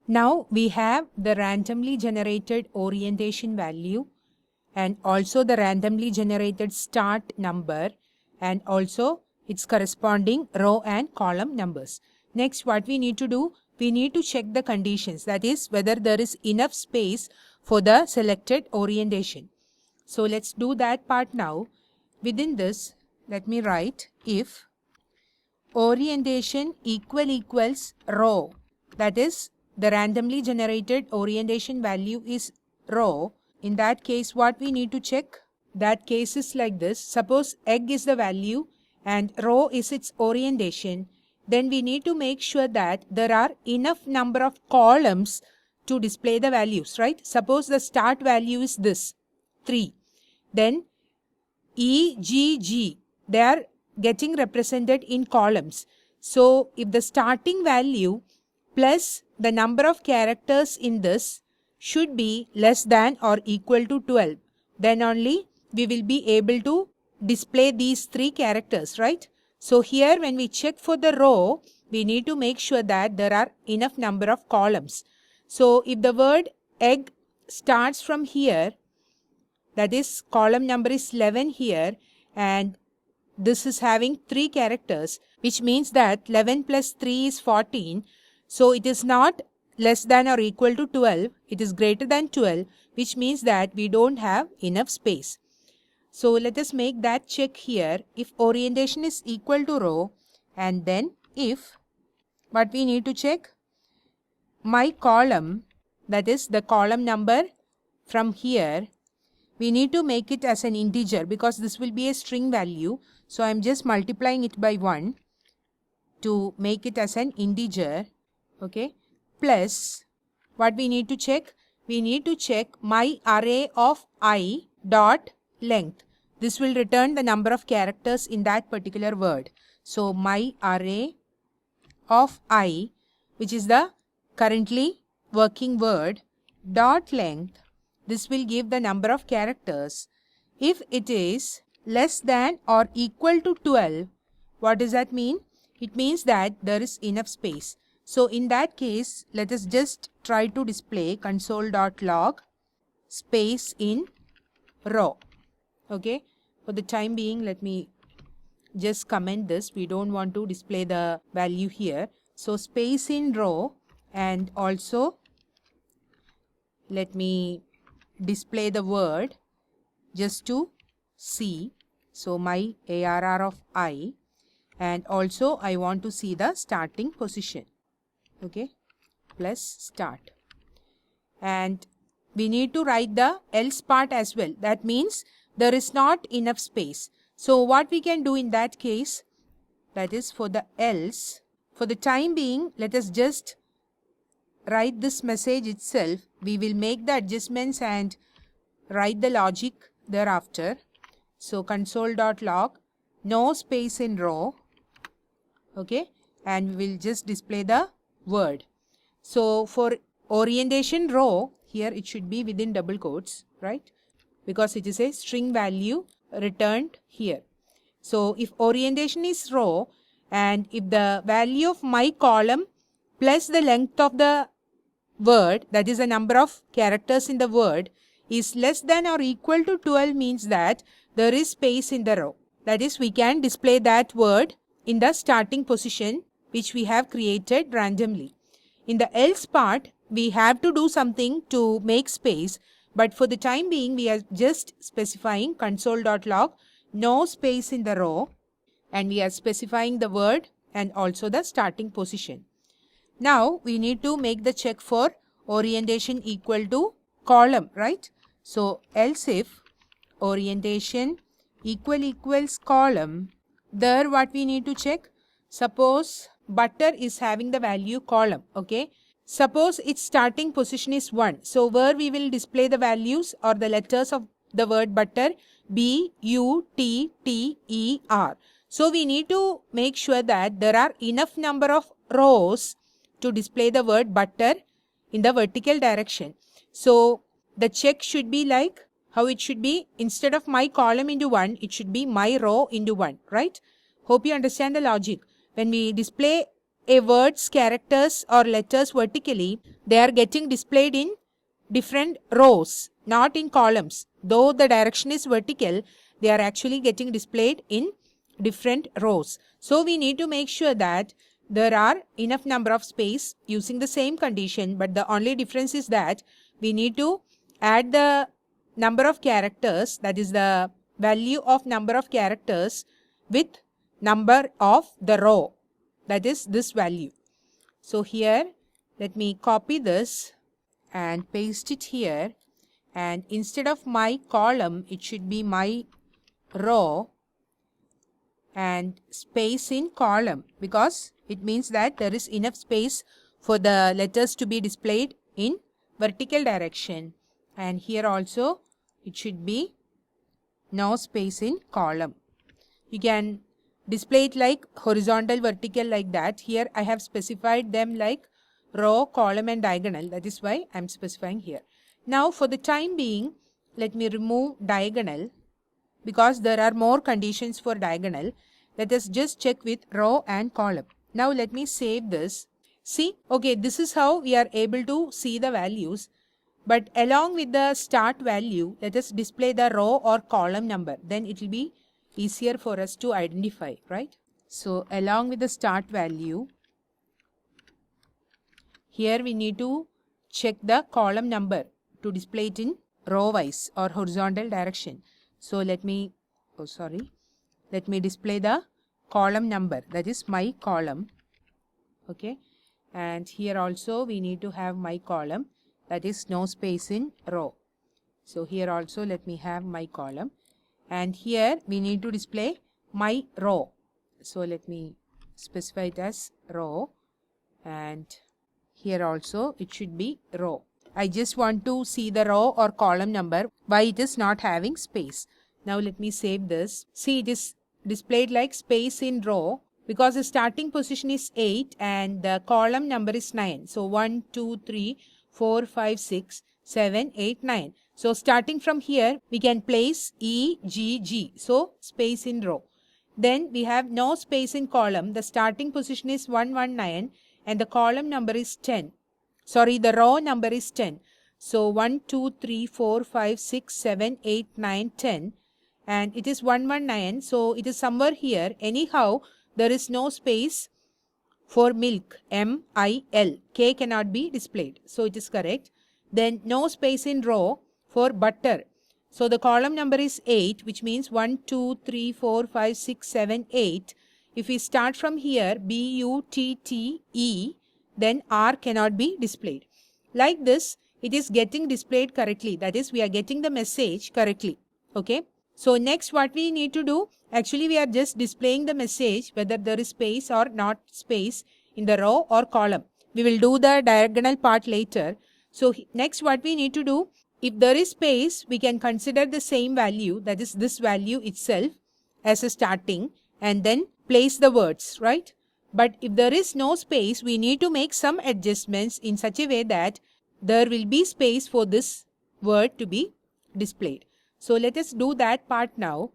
Now we have the randomly generated orientation value and also the randomly generated start number and also its corresponding row and column numbers. Next, what we need to do, we need to check the conditions, that is whether there is enough space for the selected orientation. So let's do that part now. Within this, let me write if orientation equals row, that is the randomly generated orientation value is row. In that case, what we need to check? That case is like this. Suppose egg is the value and row is its orientation. Then we need to make sure that there are enough number of columns to display the values, right? Suppose the start value is this, 3. Then E, G, G, they are getting represented in columns. So if the starting value plus the number of characters in this should be less than or equal to 12, then only we will be able to display these 3 characters, right? So here when we check for the row, we need to make sure that there are enough number of columns. So if the word egg starts from here, that is column number is 11 here, and this is having 3 characters, which means that 11 plus 3 is 14. So it is not less than or equal to 12, it is greater than 12, which means that we don't have enough space. So let us make that check here. If orientation is equal to row, and then if, what we need to check? My column, that is the column number from here, we need to make it as an integer because this will be a string value. So I am just multiplying it by 1 to make it as an integer. Okay. Plus, what we need to check? We need to check my array of I dot length. This will return the number of characters in that particular word. So my array of I, which is the currently working word, dot length, this will give the number of characters. If it is less than or equal to 12, what does that mean? It means that there is enough space. So in that case, let us just try to display console.log space in row. Okay. For the time being, let me just comment this. We don't want to display the value here. So space in row, and also let me display the word just to see. So my ARR of I, and also I want to see the starting position. Okay, plus start. And we need to write the else part as well. That means there is not enough space. So what we can do in that case, that is for the else, for the time being, let us just write this message itself. We will make the adjustments and write the logic thereafter. So console.log no space in row. Okay, and we will just display the word. So for orientation row, here it should be within double quotes, right? Because it is a string value returned here. So if orientation is row, and if the value of my column plus the length of the word, that is the number of characters in the word, is less than or equal to 12, means that there is space in the row. That is, we can display that word in the starting position which we have created randomly. In the else part, we have to do something to make space, but for the time being, we are just specifying console.log no space in the row, and we are specifying the word and also the starting position. Now we need to make the check for orientation equal to column, right? So else if orientation equals column, there what we need to check? Suppose butter is having the value column. Okay. Suppose its starting position is 1. So where we will display the values or the letters of the word butter? B-U-T-T-E-R. So we need to make sure that there are enough number of rows to display the word butter in the vertical direction. So the check should be like how it should be. Instead of my column into 1, it should be my row into 1, right? Hope you understand the logic. When we display a word's characters or letters vertically, they are getting displayed in different rows, not in columns. Though the direction is vertical, they are actually getting displayed in different rows. So we need to make sure that there are enough number of space using the same condition, but the only difference is that we need to add the number of characters, that is the value of number of characters, with number of the row, that is this value. So here let me copy this and paste it here, and instead of my column it should be my row and space in column, because it means that there is enough space for the letters to be displayed in vertical direction. And here also it should be no space in column. You can display it like horizontal, vertical, like that. Here I have specified them like row, column and diagonal. That is why I am specifying here. Now for the time being, let me remove diagonal, because there are more conditions for diagonal. Let us just check with row and column. Now let me save this. See, okay, this is how we are able to see the values. But along with the start value, let us display the row or column number. Then it will be easier for us to identify, right? So along with the start value, here we need to check the column number to display it in row wise or horizontal direction. So let me display the column number, that is my column. Okay, and here also we need to have my column, that is no space in row. So here also let me have my column, and here we need to display my row. So let me specify it as row, and here also it should be row. I just want to see the row or column number, why it is not having space. Now let me save this. See, it is displayed like space in row because the starting position is 8 and the column number is 9. So 1, 2, 3, 4, 5, 6, 7, 8, 9. So starting from here, we can place E, G, G. So space in row. Then we have no space in column. The starting position is 119 and the column number is 10. Sorry, the row number is 10. So 1, 2, 3, 4, 5, 6, 7, 8, 9, 10. And it is 119. So it is somewhere here. Anyhow, there is no space for milk, M-I-L. K cannot be displayed. So it is correct. Then no space in row for butter. So the column number is 8, which means 1, 2, 3, 4, 5, 6, 7, 8. If we start from here, B-U-T-T-E, then R cannot be displayed. Like this, it is getting displayed correctly. That is, we are getting the message correctly. Okay. So next what we need to do, actually we are just displaying the message whether there is space or not space in the row or column. We will do the diagonal part later. So next what we need to do, if there is space, we can consider the same value, that is this value itself as a starting, and then place the words, right? But if there is no space, we need to make some adjustments in such a way that there will be space for this word to be displayed. So let us do that part now.